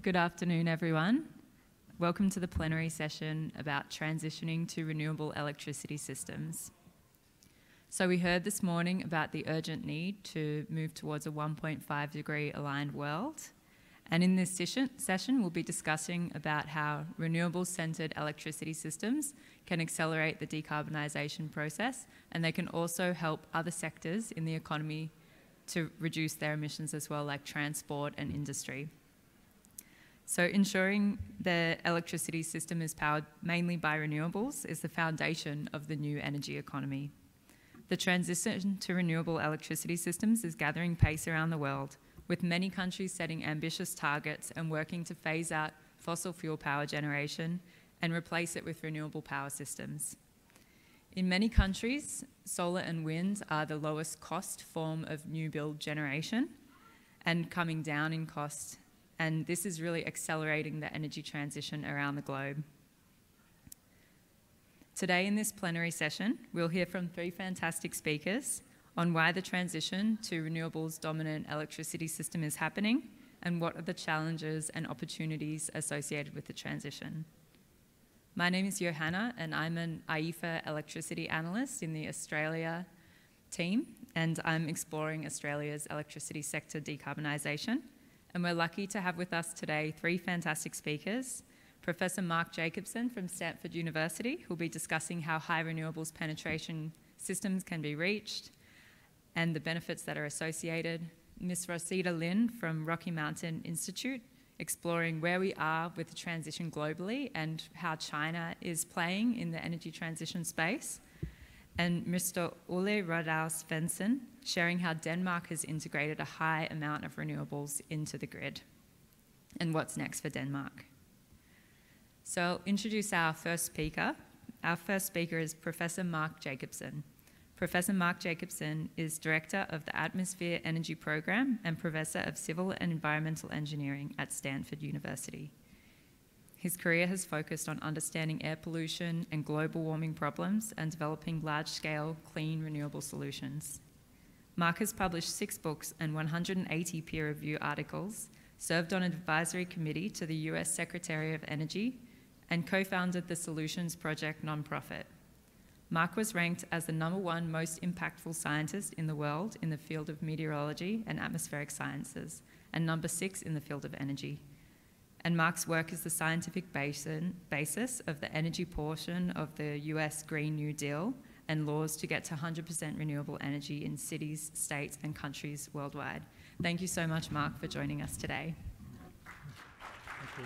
Good afternoon, everyone. Welcome to the plenary session about transitioning to renewable electricity systems. So we heard this morning about the urgent need to move towards a 1.5 degree aligned world. And in this session, we'll be discussing about how renewable-centred electricity systems can accelerate the decarbonisation process, and they can also help other sectors in the economy to reduce their emissions as well, like transport and industry. So ensuring the electricity system is powered mainly by renewables is the foundation of the new energy economy. The transition to renewable electricity systems is gathering pace around the world, with many countries setting ambitious targets and working to phase out fossil fuel power generation and replace it with renewable power systems. In many countries, solar and wind are the lowest cost form of new build generation and coming down in cost, and this is really accelerating the energy transition around the globe. Today in this plenary session, we'll hear from three fantastic speakers on why the transition to renewables dominant electricity system is happening and what are the challenges and opportunities associated with the transition. My name is Johanna and I'm an IEEFA electricity analyst in the Australia team, and I'm exploring Australia's electricity sector decarbonisation. And we're lucky to have with us today three fantastic speakers. Professor Mark Jacobson from Stanford University, who'll be discussing how high renewables penetration systems can be reached and the benefits that are associated. Ms. Ruosida Lin from Rocky Mountain Institute, exploring where we are with the transition globally and how China is playing in the energy transition space. And Mr. Ole Rydahl Svensson, sharing how Denmark has integrated a high amount of renewables into the grid and what's next for Denmark. So I'll introduce our first speaker. Our first speaker is Professor Mark Jacobson. Professor Mark Jacobson is Director of the Atmosphere Energy Program and Professor of Civil and Environmental Engineering at Stanford University. His career has focused on understanding air pollution and global warming problems and developing large-scale, clean, renewable solutions. Mark has published 6 books and 180 peer-review articles, served on an advisory committee to the US Secretary of Energy, and co-founded the Solutions Project nonprofit. Mark was ranked as the #1 most impactful scientist in the world in the field of meteorology and atmospheric sciences, and #6 in the field of energy. And Mark's work is the scientific basis of the energy portion of the US Green New Deal and laws to get to 100% renewable energy in cities, states, and countries worldwide. Thank you so much, Mark, for joining us today. Thank you.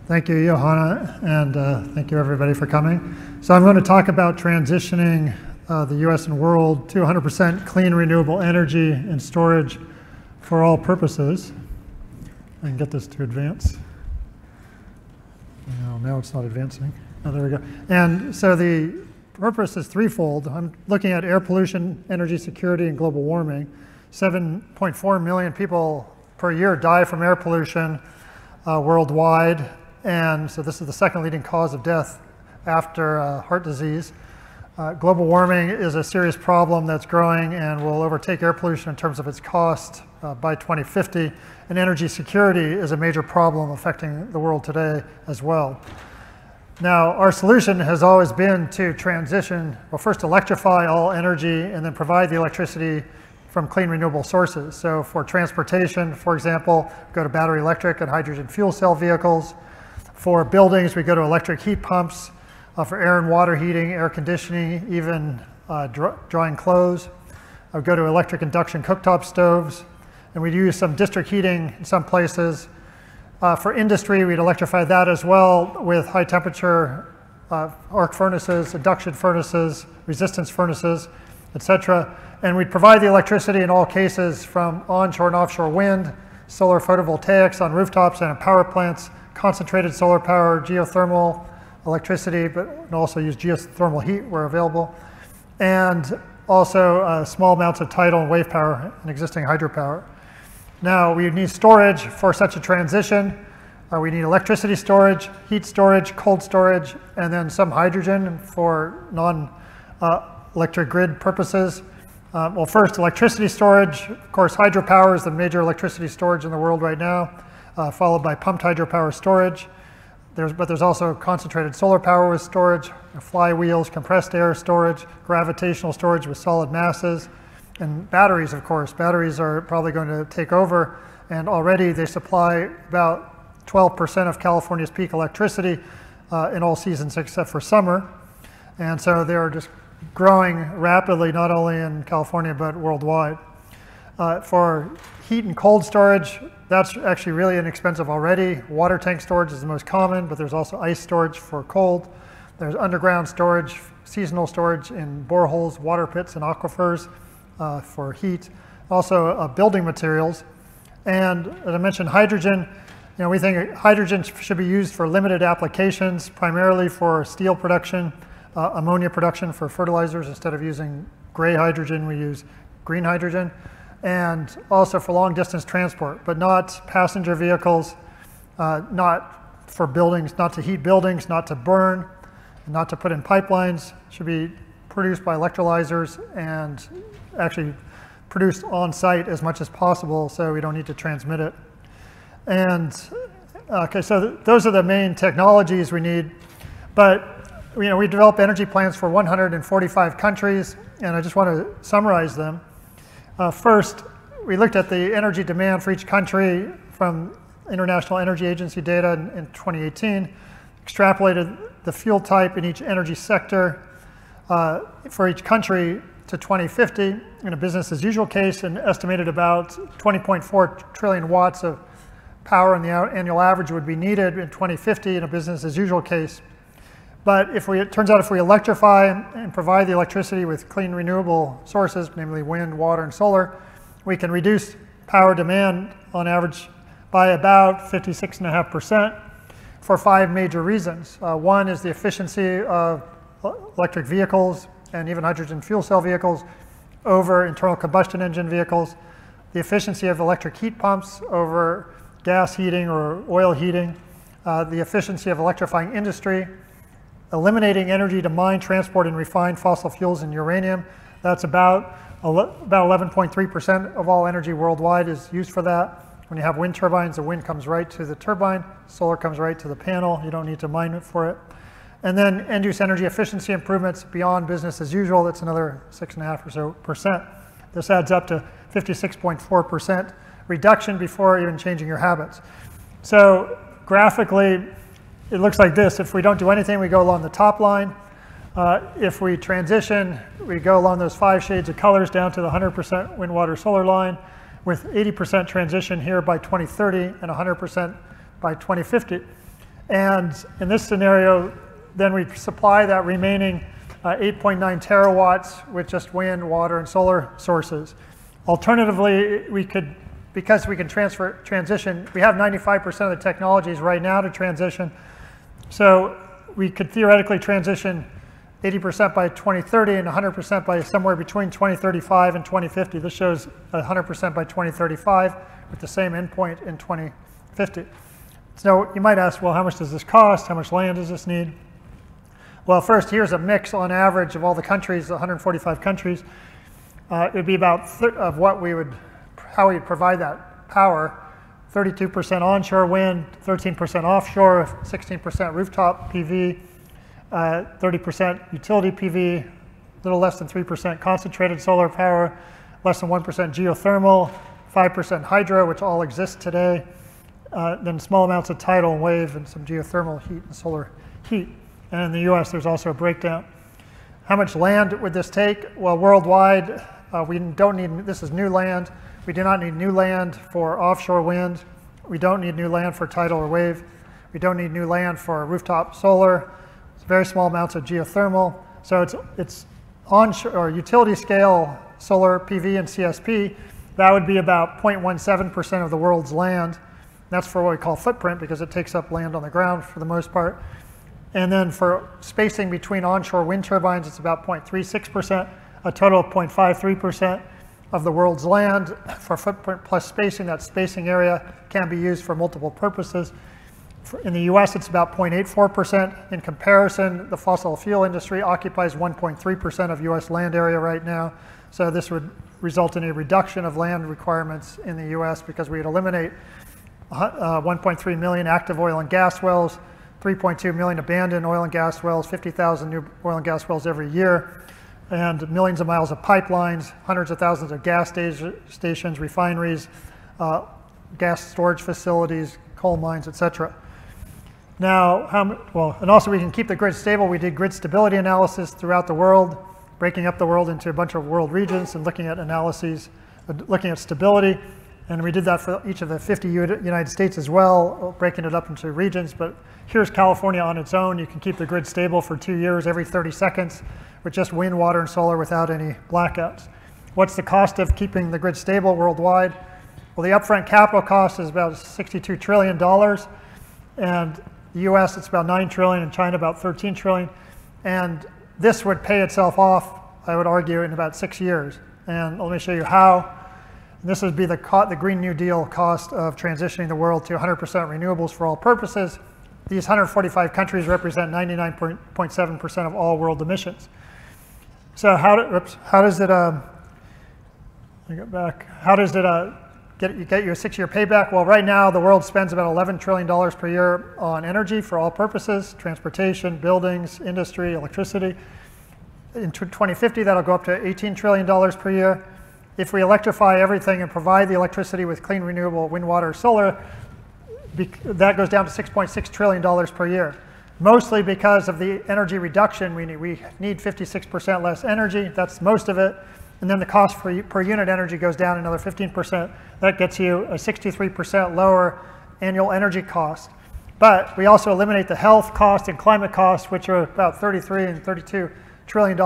Thank you, Johanna, and thank you, everybody, for coming. So I'm going to talk about transitioning the U.S. and world to 100% clean renewable energy and storage for all purposes. I can get this to advance. No, now it's not advancing. Oh, there we go. And so the purpose is threefold. I'm looking at air pollution, energy security, and global warming. 7.4 million people per year die from air pollution worldwide. And so this is the second leading cause of death after heart disease. Global warming is a serious problem that's growing and will overtake air pollution in terms of its cost by 2050. And energy security is a major problem affecting the world today as well. Now, our solution has always been to transition, well, first electrify all energy and then provide the electricity from clean renewable sources. So for transportation, for example, go to battery electric and hydrogen fuel cell vehicles. For buildings, we go to electric heat pumps. For air and water heating, air conditioning, even drying clothes. I would go to electric induction cooktop stoves, and we'd use some district heating in some places. For industry, we'd electrify that as well with high temperature arc furnaces, induction furnaces, resistance furnaces, etc. And we'd provide the electricity in all cases from onshore and offshore wind, solar photovoltaics on rooftops and in power plants, concentrated solar power, geothermal, electricity, but also use geothermal heat where available, and also small amounts of tidal and wave power and existing hydropower. Now, we need storage for such a transition. We need electricity storage, heat storage, cold storage, and then some hydrogen for non-electric grid purposes. Well, first, electricity storage. Of course, hydropower is the major electricity storage in the world right now, followed by pumped hydropower storage. But there's also concentrated solar power with storage, flywheels, compressed air storage, gravitational storage with solid masses, and batteries, of course. Batteries are probably going to take over, and already they supply about 12% of California's peak electricity in all seasons except for summer. And so they're just growing rapidly, not only in California, but worldwide. For heat and cold storage, that's actually really inexpensive already. Water tank storage is the most common, but there's also ice storage for cold. There's underground storage, seasonal storage in boreholes, water pits, and aquifers for heat. Also building materials. And as I mentioned, hydrogen. We think hydrogen should be used for limited applications, primarily for steel production, ammonia production for fertilizers. Instead of using gray hydrogen, we use green hydrogen. And also for long distance transport, but not passenger vehicles, not for buildings, not to heat buildings, not to burn, not to put in pipelines. It should be produced by electrolyzers and actually produced on site as much as possible so we don't need to transmit it. And okay, so those are the main technologies we need. But we develop energy plans for 145 countries, and I just want to summarize them. First, we looked at the energy demand for each country from International Energy Agency data in 2018, extrapolated the fuel type in each energy sector for each country to 2050 in a business as usual case, and estimated about 20.4 trillion watts of power in the annual average would be needed in 2050 in a business as usual case. But it turns out if we electrify and provide the electricity with clean renewable sources, namely wind, water, and solar, we can reduce power demand on average by about 56.5% for 5 major reasons. One is the efficiency of electric vehicles and even hydrogen fuel cell vehicles over internal combustion engine vehicles, the efficiency of electric heat pumps over gas heating or oil heating, the efficiency of electrifying industry, eliminating energy to mine, transport, and refine fossil fuels and uranium. That's about 11.3% of all energy worldwide is used for that. When you have wind turbines, the wind comes right to the turbine, solar comes right to the panel. You don't need to mine it for it. And then end-use energy efficiency improvements beyond business as usual. That's another 6.5% or so percent. This adds up to 56.4% reduction before even changing your habits. So graphically, it looks like this. If we don't do anything, we go along the top line. If we transition, we go along those 5 shades of colors down to the 100% wind, water, solar line, with 80% transition here by 2030 and 100% by 2050. And in this scenario, then we supply that remaining 8.9 terawatts with just wind, water, and solar sources. Alternatively, because we can transition, we have 95% of the technologies right now to transition. So we could theoretically transition 80% by 2030 and 100% by somewhere between 2035 and 2050. This shows 100% by 2035 with the same endpoint in 2050. So you might ask, well, how much does this cost? How much land does this need? Well, first, here's a mix on average of all the countries, 145 countries. It would be about of how we would provide that power. 32% onshore wind, 13% offshore, 16% rooftop PV, 30% utility PV, a little less than 3% concentrated solar power, less than 1% geothermal, 5% hydro, which all exist today, then small amounts of tidal and wave and some geothermal heat and solar heat. And in the US, there's also a breakdown. How much land would this take? Well, worldwide, we don't need, this is new land. We do not need new land for offshore wind. We don't need new land for tidal or wave. We don't need new land for rooftop solar. It's very small amounts of geothermal. So it's onshore or utility scale solar PV and CSP. That would be about 0.17% of the world's land. That's for what we call footprint because it takes up land on the ground for the most part. And then for spacing between onshore wind turbines, it's about 0.36%, a total of 0.53% of the world's land. For footprint plus spacing, that spacing area can be used for multiple purposes. In the US, it's about 0.84%. In comparison, the fossil fuel industry occupies 1.3% of US land area right now. So this would result in a reduction of land requirements in the US because we'd eliminate 1.3 million active oil and gas wells, 3.2 million abandoned oil and gas wells, 50,000 new oil and gas wells every year, and millions of miles of pipelines, hundreds of thousands of gas stations, refineries, gas storage facilities, coal mines, etc. Now, and also we can keep the grid stable. We did grid stability analysis throughout the world, breaking up the world into a bunch of world regions and looking at analyses, looking at stability. And we did that for each of the 50 United States as well, breaking it up into regions. But here's California on its own. You can keep the grid stable for 2 years every 30 seconds with just wind, water, and solar without any blackouts. What's the cost of keeping the grid stable worldwide? Well, the upfront capital cost is about $62 trillion. And the US, it's about 9 trillion, and China about 13 trillion. And this would pay itself off, I would argue, in about 6 years. And let me show you how. This would be the Green New Deal cost of transitioning the world to 100% renewables for all purposes. These 145 countries represent 99.7% of all world emissions. So how does it, let me go back. How does it get you a 6-year payback? Well, right now the world spends about $11 trillion per year on energy for all purposes, transportation, buildings, industry, electricity. In 2050, that'll go up to $18 trillion per year. If we electrify everything and provide the electricity with clean, renewable wind, water, solar, that goes down to $6.6 trillion per year. Mostly because of the energy reduction we need 56% less energy, that's most of it. And then the cost per unit energy goes down another 15%. That gets you a 63% lower annual energy cost. But we also eliminate the health cost and climate costs, which are about $33 and $32 trillion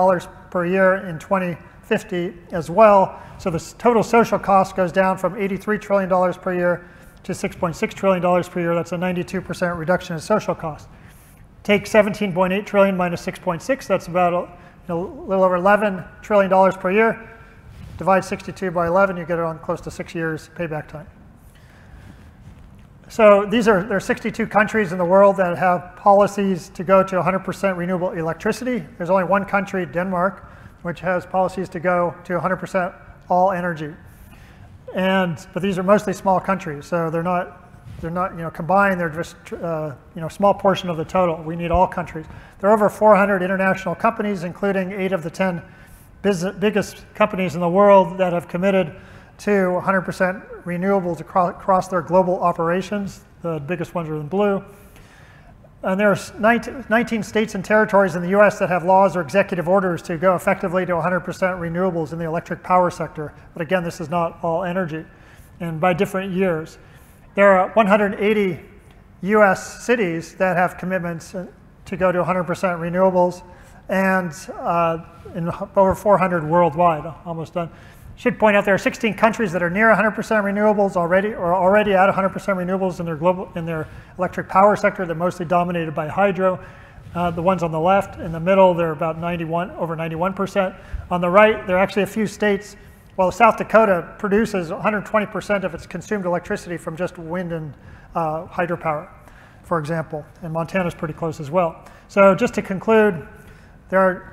per year in 2050 as well. So the total social cost goes down from $83 trillion per year to $6.6 trillion per year. That's a 92% reduction in social cost. Take 17.8 trillion minus 6.6, that's about a little over $11 trillion per year. Divide 62 by 11, you get it on close to 6 years payback time. So there are 62 countries in the world that have policies to go to 100% renewable electricity. There's only one country, Denmark, which has policies to go to 100% all energy. But these are mostly small countries, so they're not combined, they're just small portion of the total. We need all countries. There are over 400 international companies, including 8 of the 10 biggest companies in the world that have committed to 100% renewables across their global operations. The biggest ones are in blue. And there's 19 states and territories in the US that have laws or executive orders to go effectively to 100% renewables in the electric power sector. But again, this is not all energy, and by different years. There are 180 US cities that have commitments to go to 100% renewables, and over 400 worldwide, almost done. Should point out there are 16 countries that are near 100% renewables already, or already at 100% renewables in their electric power sector. They're mostly dominated by hydro. The ones on the left, in the middle, they're about over 91%. On the right, there are actually a few states. Well, South Dakota produces 120% of its consumed electricity from just wind and hydropower, for example, and Montana's pretty close as well. So just to conclude,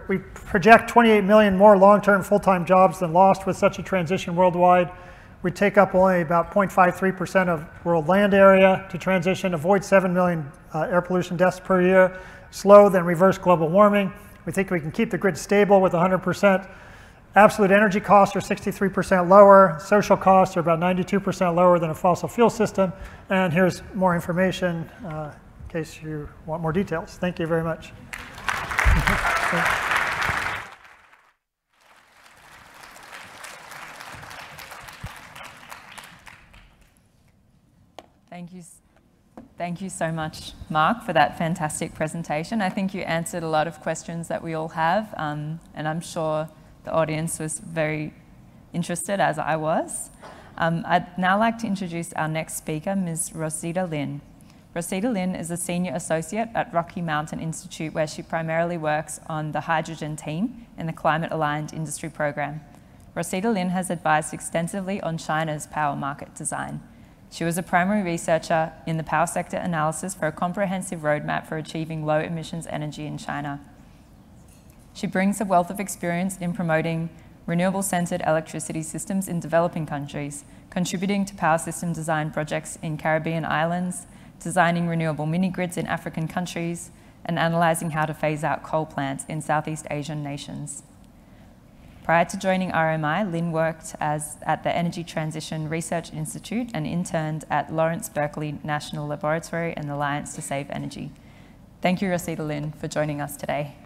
we project 28 million more long-term full-time jobs than lost with such a transition worldwide. We take up only about 0.53% of world land area to transition, avoid 7 million air pollution deaths per year, slow then reverse global warming. We think we can keep the grid stable with 100%. Absolute energy costs are 63% lower. Social costs are about 92% lower than a fossil fuel system. And here's more information in case you want more details. Thank you very much. Thank you so much, Mark, for that fantastic presentation. I think you answered a lot of questions that we all have, and I'm sure the audience was very interested, as I was. I'd now like to introduce our next speaker, Ms. Ruosida Lin. Ruosida Lin is a senior associate at Rocky Mountain Institute, where she primarily works on the hydrogen team in the Climate-Aligned Industry Program. Ruosida Lin has advised extensively on China's power market design. She was a primary researcher in the power sector analysis for a comprehensive roadmap for achieving low emissions energy in China. She brings a wealth of experience in promoting renewable-centered electricity systems in developing countries, contributing to power system design projects in Caribbean islands, designing renewable mini-grids in African countries, and analysing how to phase out coal plants in Southeast Asian nations. Prior to joining RMI, Lynn worked at the Energy Transition Research Institute and interned at Lawrence Berkeley National Laboratory and Alliance to Save Energy. Thank you, Ruosida Lynn, for joining us today.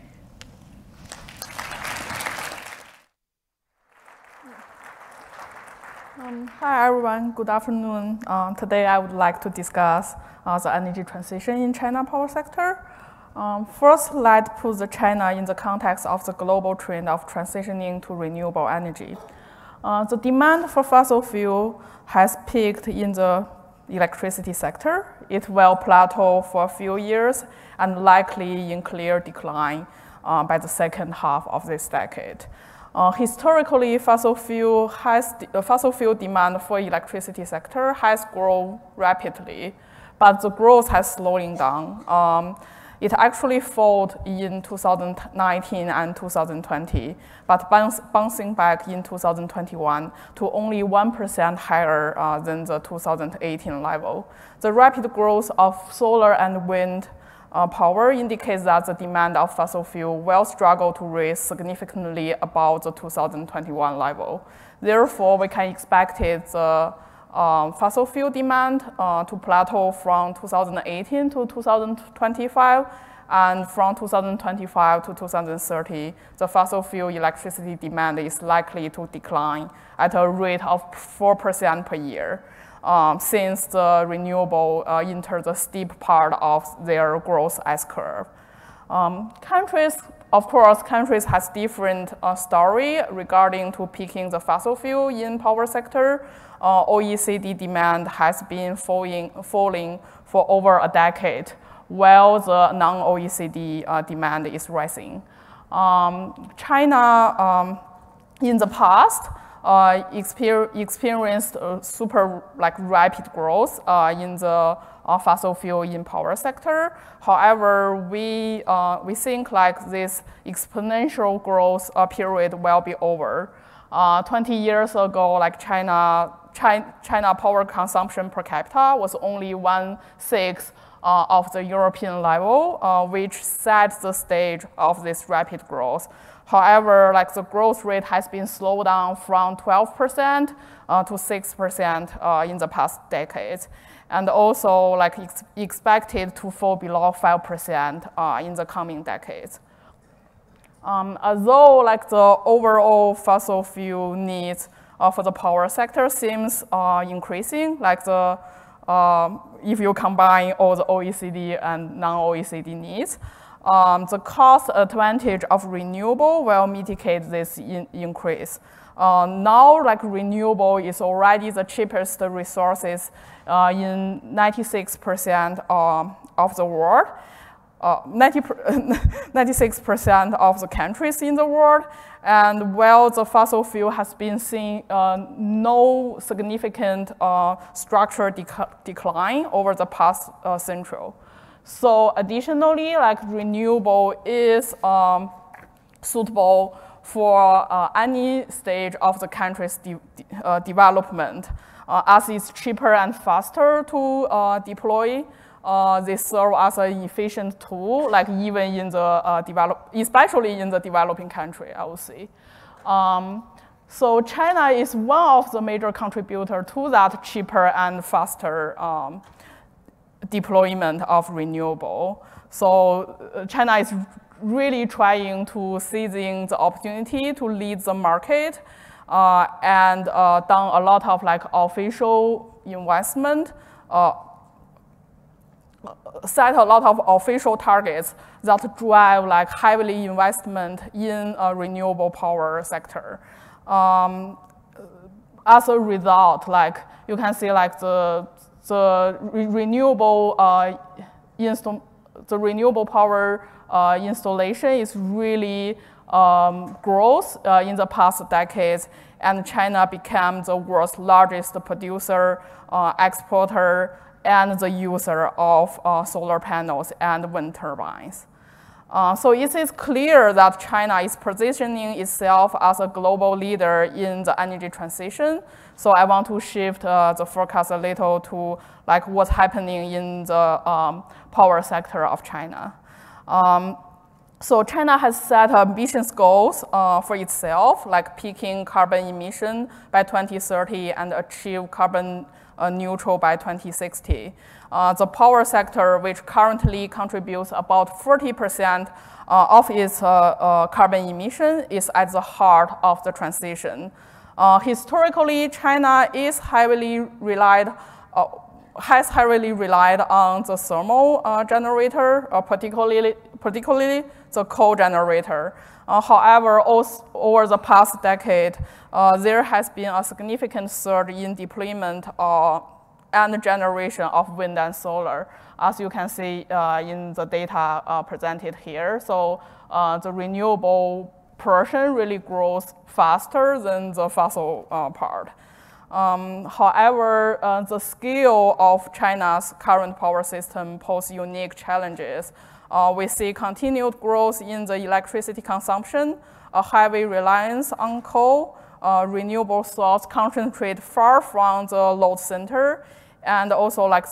Hi everyone, good afternoon. Today I would like to discuss the energy transition in China power sector. First, let's put China in the context of the global trend of transitioning to renewable energy. The demand for fossil fuel has peaked in the electricity sector. It will plateau for a few years and likely in clear decline by the second half of this decade. Historically, fossil fuel demand for electricity sector has grown rapidly, but the growth has slowing down. It actually fell in 2019 and 2020, but bouncing back in 2021 to only 1% higher than the 2018 level. The rapid growth of solar and wind power indicates that the demand of fossil fuel will struggle to raise significantly above the 2021 level. Therefore, we can expect the fossil fuel demand to plateau from 2018 to 2025, and from 2025 to 2030, the fossil fuel electricity demand is likely to decline at a rate of 4% per year, since the renewable enter the steep part of their growth S-curve. Of course, countries has different story regarding to peaking the fossil fuel in power sector. OECD demand has been falling for over a decade, while the non-OECD demand is rising. China, in the past, experienced super rapid growth in the fossil fuel in power sector. However, we think this exponential growth period will be over. 20 years ago, China power consumption per capita was only 1/6 of the European level, which sets the stage of this rapid growth. However, the growth rate has been slowed down from 12% to 6% in the past decades, and also expected to fall below 5% in the coming decades. Although the overall fossil fuel needs for the power sector seems increasing, if you combine all the OECD and non-OECD needs, the cost advantage of renewable will mitigate this increase. Now, renewable is already the cheapest resources in 96% of the world. 96% of the countries in the world, and while the fossil fuel has been seeing no significant structural decline over the past century. So additionally, renewable is suitable for any stage of the country's development, as it's cheaper and faster to deploy. They serve as an efficient tool, even in the especially in the developing country, I would say. So China is one of the major contributors to that cheaper and faster deployment of renewable. So China is really trying to seizing the opportunity to lead the market and done a lot of official investment. Set a lot of official targets that drive heavily investment in a renewable power sector. As a result, you can see the renewable power installation is really growth in the past decades, and China became the world's largest producer, exporter, and the user of solar panels and wind turbines. So it is clear that China is positioning itself as a global leader in the energy transition. So I want to shift the focus a little to like what's happening in the power sector of China. So China has set ambitious goals for itself, like peaking carbon emission by 2030 and achieve carbon neutral by 2060. The power sector, which currently contributes about 40% of its carbon emission, is at the heart of the transition. Historically, China is has heavily relied on the thermal generator, particularly the coal generator. However, over the past decade, there has been a significant surge in deployment and generation of wind and solar, as you can see in the data presented here. So the renewable portion really grows faster than the fossil part. However, the scale of China's current power system poses unique challenges. We see continued growth in the electricity consumption, a heavy reliance on coal, renewable sources concentrate far from the load center, and also like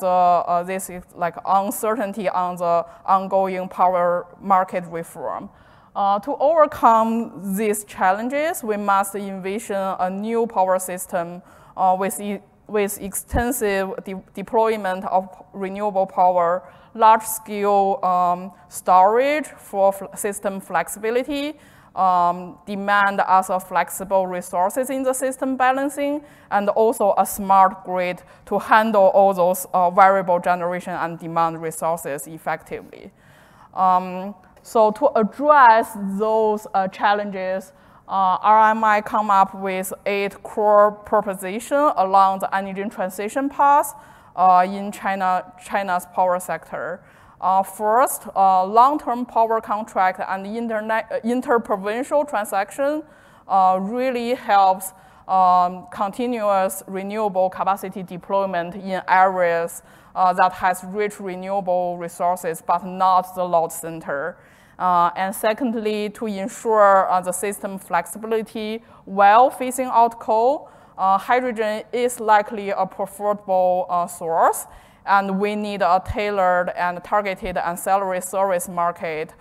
this is like uncertainty on the ongoing power market reform. To overcome these challenges, we must envision a new power system with extensive deployment of renewable power, large-scale storage for system flexibility, demand as a flexible resources in the system balancing, and also a smart grid to handle all those variable generation and demand resources effectively. So to address those challenges, RMI come up with 8 core propositions along the energy transition path in China's power sector. First, long-term power contract and interprovincial transaction really helps continuous renewable capacity deployment in areas that has rich renewable resources but not the load center. And secondly, to ensure the system flexibility while phasing out coal, hydrogen is likely a preferable source, and we need a tailored and targeted ancillary service market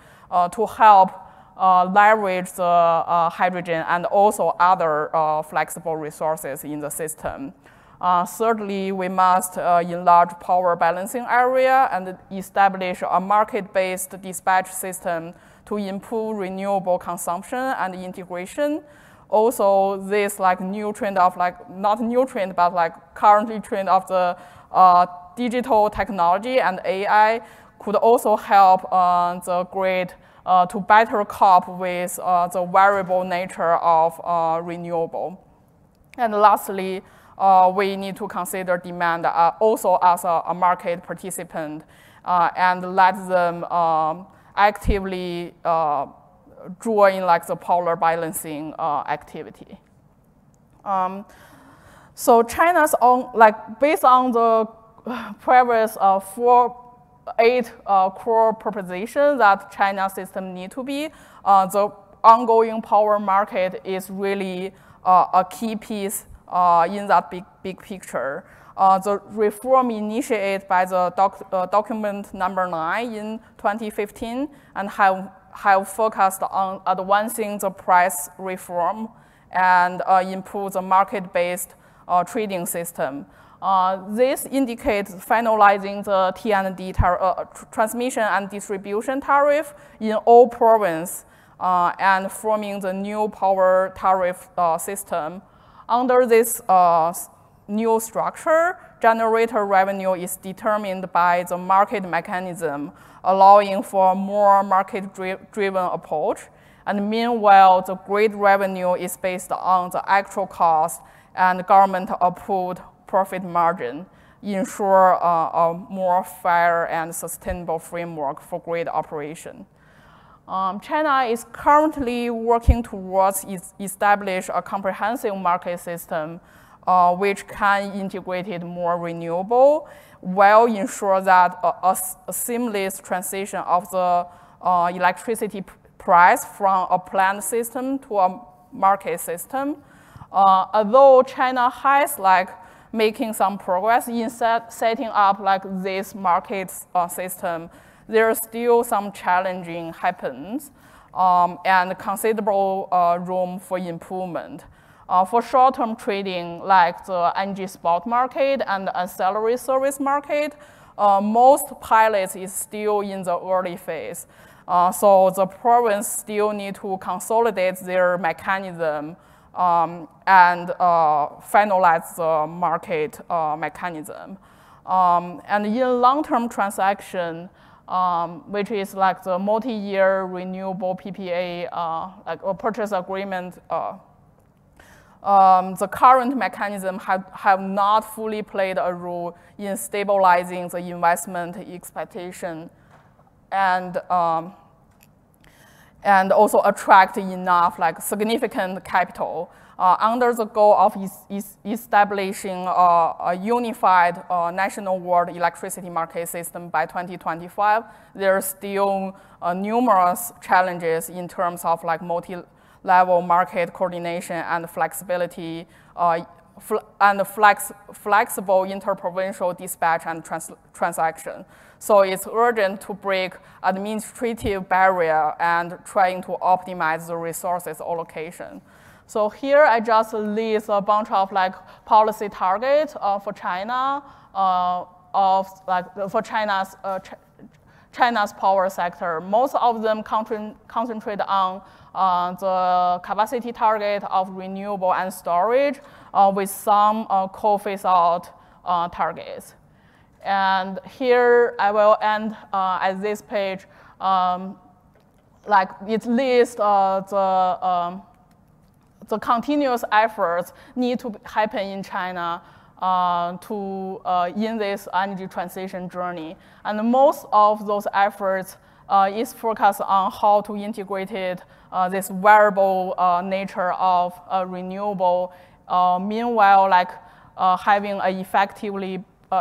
to help leverage the hydrogen and also other flexible resources in the system. Thirdly, we must enlarge power balancing area and establish a market-based dispatch system to improve renewable consumption and integration. Also, this like new trend of like, not new trend, but like currently trend of the digital technology and AI could also help the grid to better cope with the variable nature of renewable. And lastly, we need to consider demand also as a market participant and let them actively join like the power balancing activity. So China's own, like based on the previous 8 core propositions that China's system need to be, the ongoing power market is really a key piece in that big picture. The reform initiated by the document number 9 in 2015 and have focused on advancing the price reform and improve the market-based trading system. This indicates finalizing the T&D transmission and distribution tariff in all provinces and forming the new power tariff system. Under this new structure, generator revenue is determined by the market mechanism, allowing for a more market-driven approach. And meanwhile, the grid revenue is based on the actual cost and government-approved profit margin, ensure a more fair and sustainable framework for grid operation. China is currently working towards establish a comprehensive market system which can integrate more renewable, while ensure that a seamless transition of the electricity price from a planned system to a market system. Although China has making some progress in setting up this market system, there are still some challenging happens and considerable room for improvement. For short-term trading, like the energy spot market and ancillary service market, most pilots is still in the early phase. So the province still need to consolidate their mechanism and finalize the market mechanism. And in long-term transaction, which is the multi-year renewable PPA, a purchase agreement, the current mechanism have not fully played a role in stabilizing the investment expectation and also attract enough significant capital. Under the goal of establishing a unified national world electricity market system by 2025, there are still numerous challenges in terms of multi-level market coordination and flexibility flexible interprovincial dispatch and transaction. So it's urgent to break administrative barrier and trying to optimize the resources allocation. So here I just list a bunch of policy targets for China for China's power sector. Most of them concentrate on the capacity target of renewable and storage with some coal phase-out targets. And here I will end at this page. It lists the continuous efforts need to happen in China in this energy transition journey. And most of those efforts is focused on how to integrate this variable nature of renewable, meanwhile having an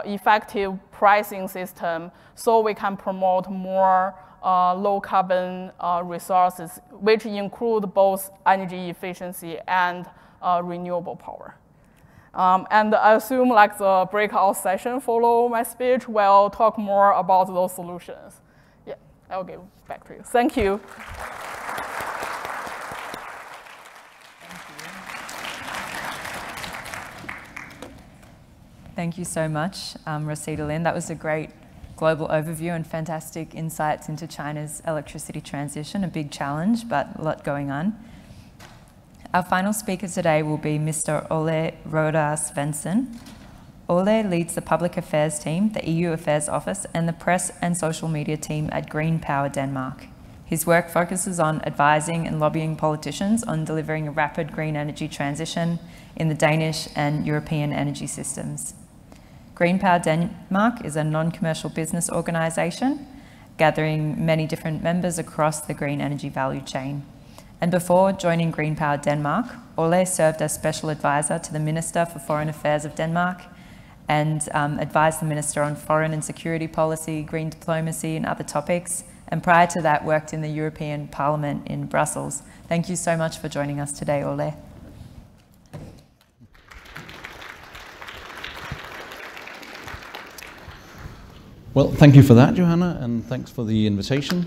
effective pricing system so we can promote more low carbon resources, which include both energy efficiency and renewable power. And I assume the breakout session follow my speech will talk more about those solutions. Yeah, I'll give back to you. Thank you. Thank you so much, Ruosida Lin. That was a great global overview and fantastic insights into China's electricity transition, a big challenge, but a lot going on. Our final speaker today will be Mr. Ole Rydahl Svensson. Ole leads the Public Affairs team, the EU Affairs Office, and the press and social media team at Green Power Denmark. His work focuses on advising and lobbying politicians on delivering a rapid green energy transition in the Danish and European energy systems. Green Power Denmark is a non-commercial business organisation gathering many different members across the green energy value chain. And before joining Green Power Denmark, Ole served as Special Advisor to the Minister for Foreign Affairs of Denmark and advised the Minister on foreign and security policy, green diplomacy and other topics. And prior to that, worked in the European Parliament in Brussels. Thank you so much for joining us today, Ole. Well, thank you for that, Johanna, and thanks for the invitation.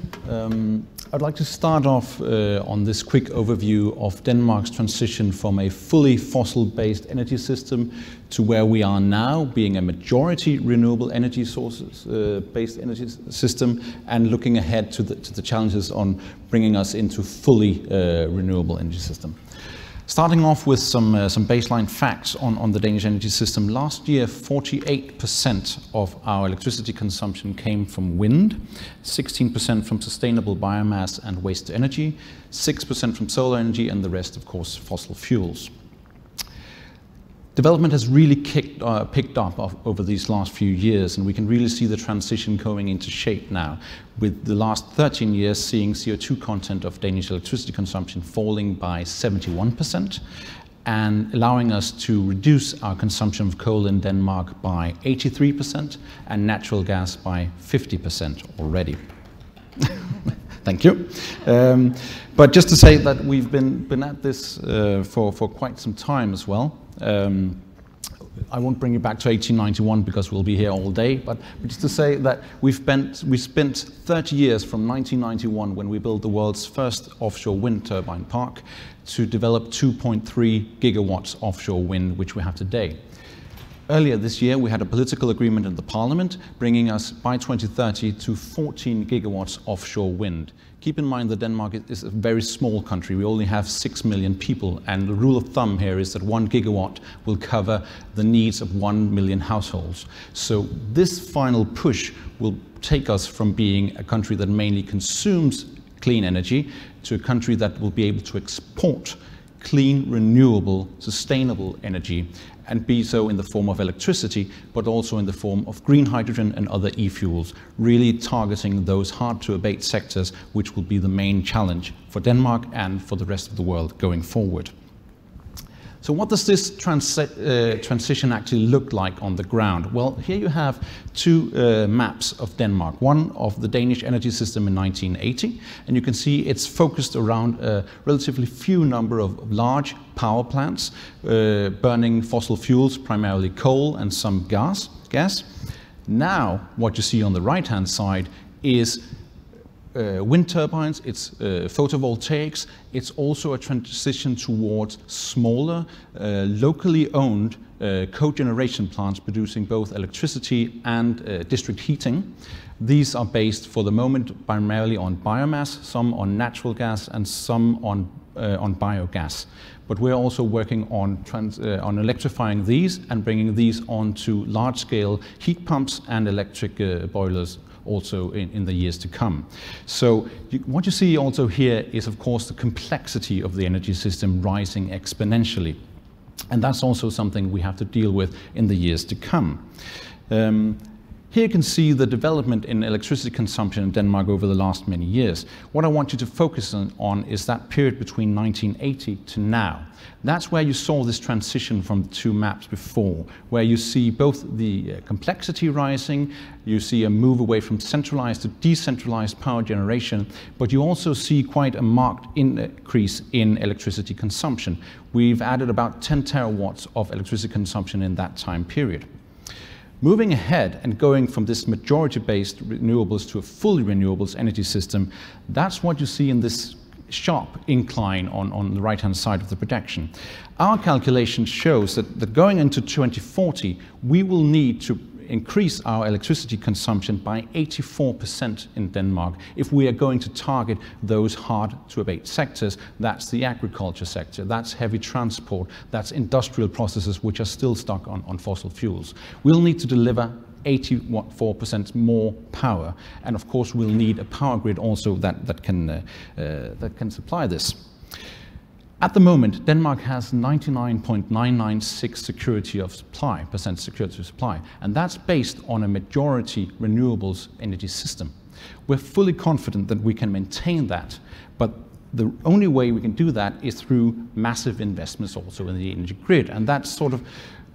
I'd like to start off on this quick overview of Denmark's transition from a fully fossil-based energy system to where we are now, being a majority renewable energy sources based energy system, and looking ahead to the challenges on bringing us into fully renewable energy system. Starting off with some baseline facts on the Danish energy system. Last year, 48% of our electricity consumption came from wind, 16% from sustainable biomass and waste energy, 6% from solar energy, and the rest, of course, fossil fuels. Development has really picked up over these last few years, and we can really see the transition going into shape now, with the last 13 years seeing CO2 content of Danish electricity consumption falling by 71%, and allowing us to reduce our consumption of coal in Denmark by 83% and natural gas by 50% already. Thank you. But just to say that we've been at this for quite some time as well. I won't bring you back to 1891 because we'll be here all day, but just to say that we spent 30 years from 1991, when we built the world's first offshore wind turbine park, to develop 2.3 gigawatts offshore wind, which we have today. Earlier this year, we had a political agreement in the parliament, bringing us by 2030 to 14 gigawatts offshore wind. Keep in mind that Denmark is a very small country. We only have 6 million people, and the rule of thumb here is that 1 gigawatt will cover the needs of 1 million households. So this final push will take us from being a country that mainly consumes clean energy to a country that will be able to export clean, renewable, sustainable energy, and be so in the form of electricity, but also in the form of green hydrogen and other e-fuels, really targeting those hard-to-abate sectors, which will be the main challenge for Denmark and for the rest of the world going forward. So what does this transition actually look like on the ground? Well, here you have two maps of Denmark. One of the Danish energy system in 1980, and you can see it's focused around a relatively few number of large power plants burning fossil fuels, primarily coal and some gas. Now, what you see on the right-hand side is wind turbines, it's photovoltaics, it's also a transition towards smaller, locally owned cogeneration plants producing both electricity and district heating. These are based for the moment primarily on biomass, some on natural gas and some on biogas. But we're also working on electrifying these and bringing these onto large-scale heat pumps and electric boilers also in the years to come. So what you see also here is, of course, the complexity of the energy system rising exponentially. And that's also something we have to deal with in the years to come. Here you can see the development in electricity consumption in Denmark over the last many years. What I want you to focus on is that period between 1980 to now. That's where you saw this transition from the two maps before, where you see both the complexity rising, you see a move away from centralized to decentralized power generation, but you also see quite a marked increase in electricity consumption. We've added about 10 terawatts of electricity consumption in that time period. Moving ahead and going from this majority-based renewables to a fully renewables energy system, that's what you see in this sharp incline on the right-hand side of the projection. Our calculation shows that going into 2040, we will need to increase our electricity consumption by 84% in Denmark if we are going to target those hard-to-abate sectors. That's the agriculture sector, that's heavy transport, that's industrial processes which are still stuck on fossil fuels. We'll need to deliver 84% more power, and of course we'll need a power grid also that can supply this. At the moment, Denmark has 99.996% security of supply, and that's based on a majority renewables energy system. We're fully confident that we can maintain that, but the only way we can do that is through massive investments also in the energy grid, and that's sort of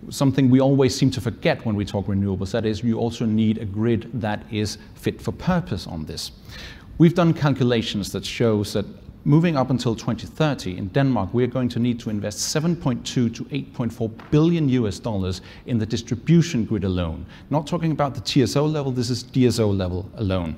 something we always seem to forget when we talk renewables. That is, you also need a grid that is fit for purpose on this. We've done calculations that shows that moving up until 2030 in Denmark, we're going to need to invest 7.2 to 8.4 billion US dollars in the distribution grid alone. Not talking about the TSO level, this is DSO level alone.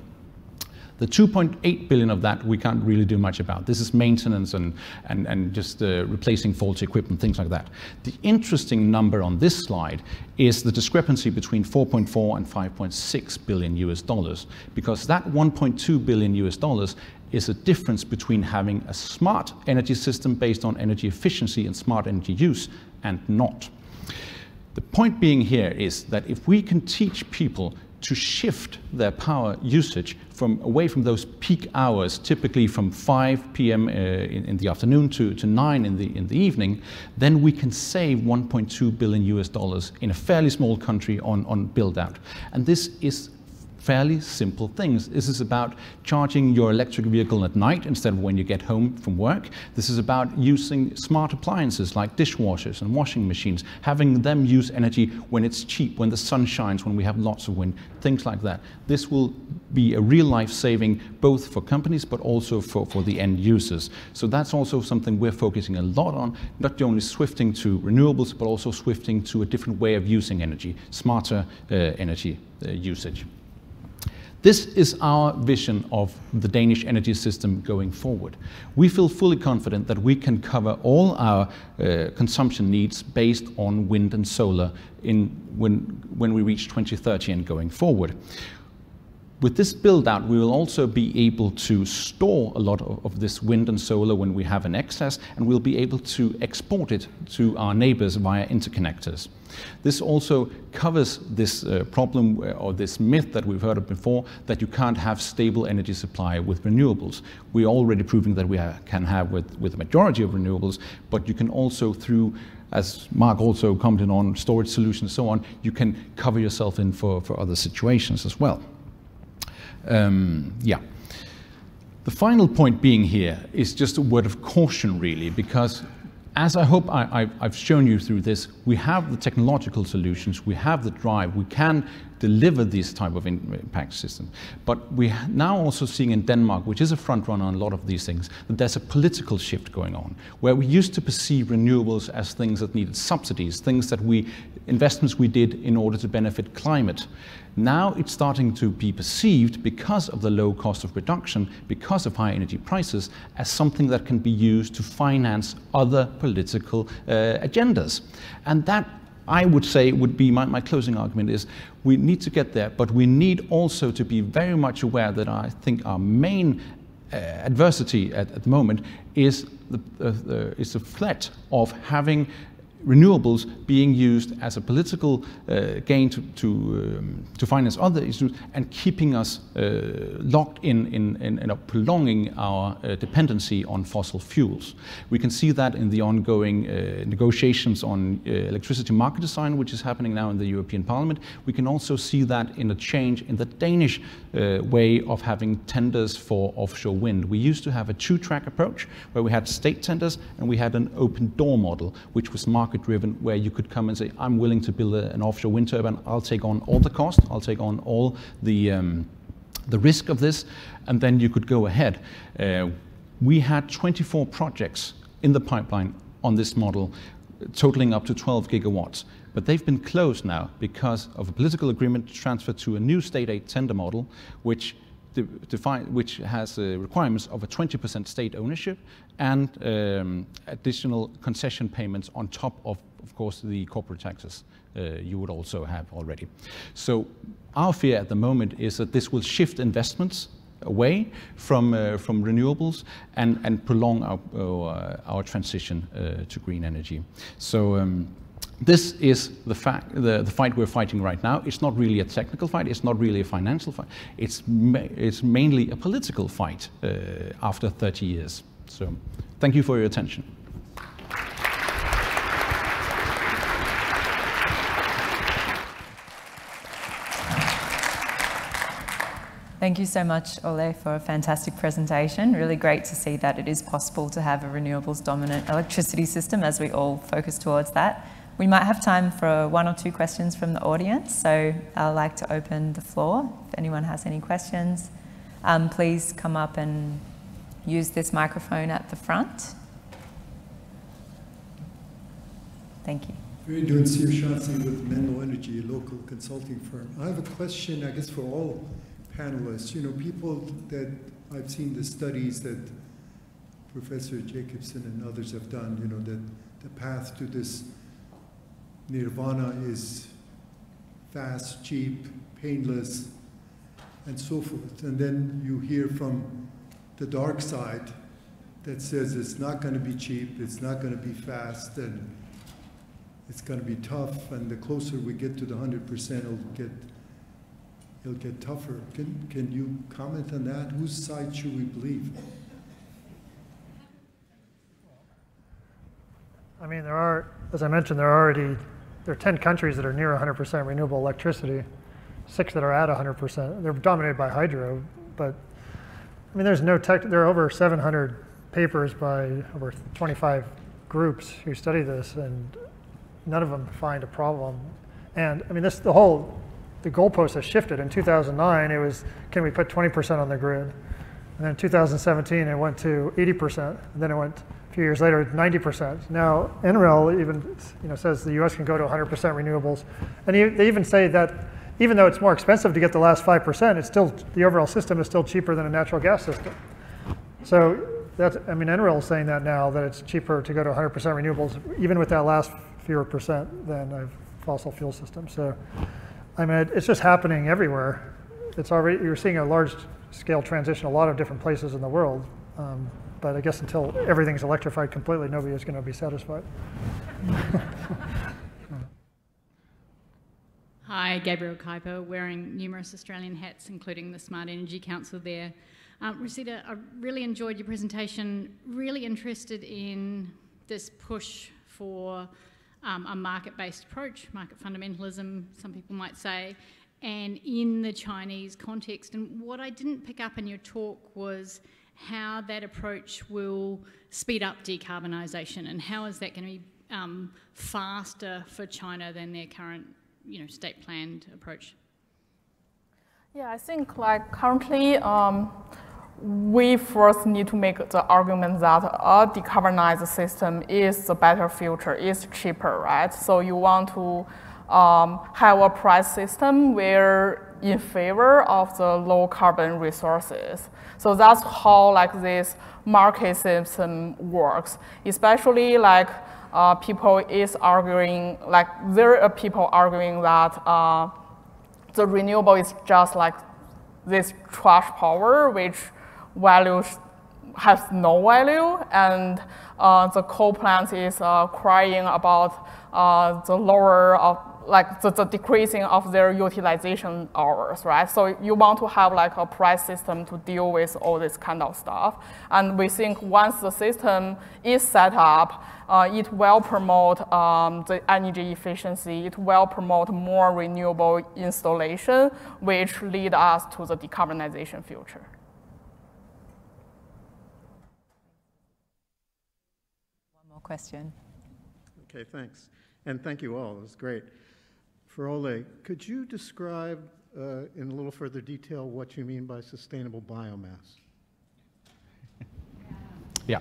The 2.8 billion of that we can't really do much about. This is maintenance and just replacing faulty equipment, things like that. The interesting number on this slide is the discrepancy between 4.4 and 5.6 billion US dollars, because that 1.2 billion US dollars is a difference between having a smart energy system based on energy efficiency and smart energy use and not. The point being here is that if we can teach people to shift their power usage away from those peak hours, typically from 5 p.m. in the afternoon to 9 in the evening, then we can save 1.2 billion US dollars in a fairly small country on build out. And this is fairly simple things. This is about charging your electric vehicle at night instead of when you get home from work. This is about using smart appliances like dishwashers and washing machines, having them use energy when it's cheap, when the sun shines, when we have lots of wind, things like that. This will be a real life saving both for companies but also for the end users. So that's also something we're focusing a lot on, not only swifting to renewables but also swifting to a different way of using energy, smarter energy usage. This is our vision of the Danish energy system going forward. We feel fully confident that we can cover all our consumption needs based on wind and solar when we reach 2030 and going forward. With this build-out, we will also be able to store a lot of this wind and solar when we have an excess, and we'll be able to export it to our neighbors via interconnectors. This also covers this problem or this myth that we've heard of before, that you can't have stable energy supply with renewables. We're already proving that we can have with the majority of renewables, but you can also through, as Mark also commented on, storage solutions and so on, you can cover yourself in for other situations as well. Yeah. The final point being here is just a word of caution really, because as I hope I've shown you through this, we have the technological solutions, we have the drive, we can deliver this type of impact system. But we're now also seeing in Denmark, which is a front runner on a lot of these things, that there's a political shift going on, where we used to perceive renewables as things that needed subsidies, things that investments we did in order to benefit climate. Now it's starting to be perceived, because of the low cost of production, because of high energy prices, as something that can be used to finance other political agendas. And that, I would say, would be my closing argument is we need to get there, but we need also to be very much aware that I think our main adversity at the moment is the threat of having renewables being used as a political gain to finance other issues and keeping us locked in prolonging our dependency on fossil fuels. We can see that in the ongoing negotiations on electricity market design, which is happening now in the European Parliament. We can also see that in a change in the Danish way of having tenders for offshore wind. We used to have a two-track approach where we had state tenders and we had an open door model, which was market-driven, where you could come and say, I'm willing to build an offshore wind turbine, I'll take on all the cost, I'll take on all the risk of this, and then you could go ahead. We had 24 projects in the pipeline on this model, totaling up to 12 gigawatts. But they've been closed now because of a political agreement to transfer to a new state aid tender model, which has requirements of a 20% state ownership and additional concession payments on top of course, the corporate taxes you would also have already. So our fear at the moment is that this will shift investments away from renewables and prolong our transition to green energy. So this is the fight we're fighting right now. It's not really a technical fight. It's not really a financial fight. It's mainly a political fight after 30 years. So thank you for your attention. Thank you so much, Ole, for a fantastic presentation. Really great to see that it is possible to have a renewables dominant electricity system as we all focus towards that. We might have time for 1 or 2 questions from the audience, so I'd like to open the floor. If anyone has any questions, please come up and use this microphone at the front. Thank you. We're doing Svensson with Menlo Energy, a local consulting firm. I have a question, I guess, for all panelists. You know, people that I've seen the studies that Professor Jacobson and others have done, you know, that the path to this nirvana is fast, cheap, painless, and so forth. And then you hear from the dark side that says it's not going to be cheap, it's not going to be fast, and it's going to be tough, and the closer we get to the 100%, it'll get tougher. Can you comment on that? Whose side should we believe? I mean, there are, as I mentioned, there are 10 countries that are near 100% renewable electricity. 6 that are at 100%. They're dominated by hydro, but I mean, there are over 700 papers by over 25 groups who study this, and none of them find a problem. And I mean, the goalpost has shifted. In 2009, it was, can we put 20% on the grid? And then in 2017, it went to 80%. And then it went a few years later, 90%. Now, NREL even says the US can go to 100% renewables. And they even say that even though it's more expensive to get the last 5%, it's still, the overall system is still cheaper than a natural gas system. So NREL is saying that now, that it's cheaper to go to 100% renewables, even with that last fewer percent than a fossil fuel system. So, I mean, it's just happening everywhere. You're seeing a large scale transition a lot of different places in the world. But I guess until everything's electrified completely, nobody is going to be satisfied. Hi, Gabrielle Kuiper, wearing numerous Australian hats, including the Smart Energy Council there. Ruosida, I really enjoyed your presentation, really interested in this push for a market-based approach, market fundamentalism, some people might say, and in the Chinese context. And what I didn't pick up in your talk was how that approach will speed up decarbonisation, and how is that going to be faster for China than their current state-planned approach? Yeah, I think like currently, we first need to make the argument that a decarbonized system is the better future, is cheaper, right? So you want to have a price system where in favor of the low carbon resources. So that's how like this market system works, especially like people is arguing, like there are people arguing that the renewable is just like this trash power, which has no value, and the coal plant is crying about the lower of like the decreasing of their utilization hours, right? So you want to have like a price system to deal with all this kind of stuff. And we think once the system is set up, it will promote the energy efficiency, it will promote more renewable installation, which lead us to the decarbonization future. One more question. Okay, thanks. And thank you all, it was great. For Ole, could you describe in a little further detail what you mean by sustainable biomass? Yeah.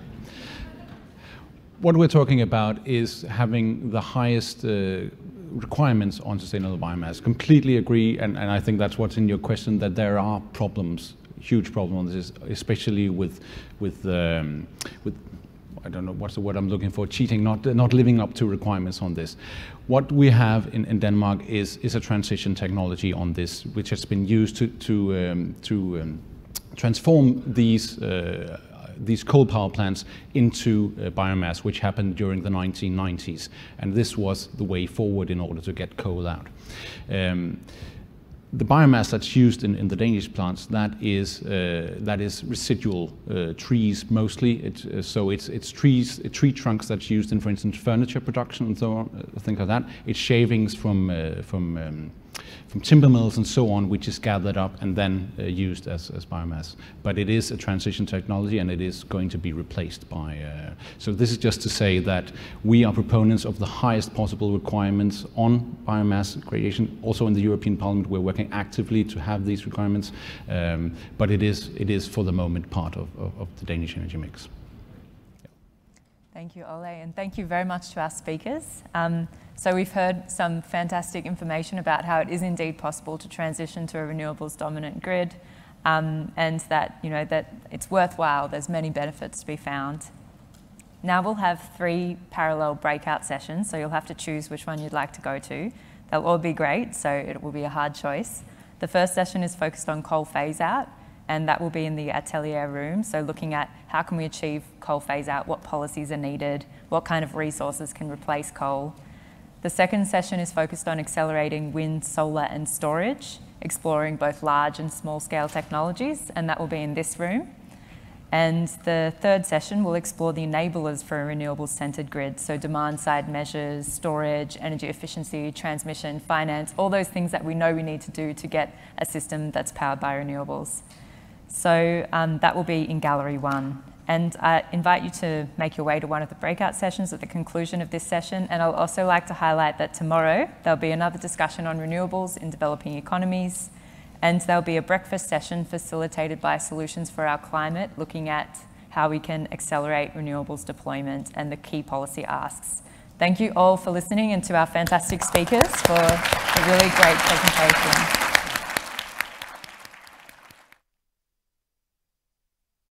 What we're talking about is having the highest requirements on sustainable biomass. Completely agree, and I think that's what's in your question, that there are problems, huge problems, especially with I don't know what's the word I'm looking for, cheating, not living up to requirements on this. What we have in Denmark is a transition technology on this, which has been used to transform these coal power plants into biomass, which happened during the 1990s. And this was the way forward in order to get coal out. The biomass that's used in the Danish plants, that is residual trees mostly. So it's tree trunks that's used in, for instance, furniture production and so on, things like that. It's shavings from timber mills and so on, which is gathered up and then used as biomass. But it is a transition technology, and it is going to be replaced by. So this is just to say that we are proponents of the highest possible requirements on biomass creation. Also in the European Parliament, we're working actively to have these requirements, but it is for the moment part of the Danish energy mix. Thank you, Ole, and thank you very much to our speakers. So we've heard some fantastic information about how it is indeed possible to transition to a renewables dominant grid, and that that it's worthwhile. There's many benefits to be found. Now we'll have 3 parallel breakout sessions, so you'll have to choose which one you'd like to go to. They'll all be great, so it will be a hard choice. The first session is focused on coal phase out, and that will be in the atelier room, so looking at how can we achieve coal phase out, what policies are needed, what kind of resources can replace coal. The second session is focused on accelerating wind, solar and storage, exploring both large and small scale technologies, and that will be in this room. And the third session will explore the enablers for a renewables-centered grid, so demand-side measures, storage, energy efficiency, transmission, finance, all those things that we know we need to do to get a system that's powered by renewables. So that will be in Gallery 1. And I invite you to make your way to one of the breakout sessions at the conclusion of this session. And I'll also like to highlight that tomorrow there'll be another discussion on renewables in developing economies. And there'll be a breakfast session facilitated by Solutions for Our Climate, looking at how we can accelerate renewables deployment and the key policy asks. Thank you all for listening, and to our fantastic speakers for a really great presentation.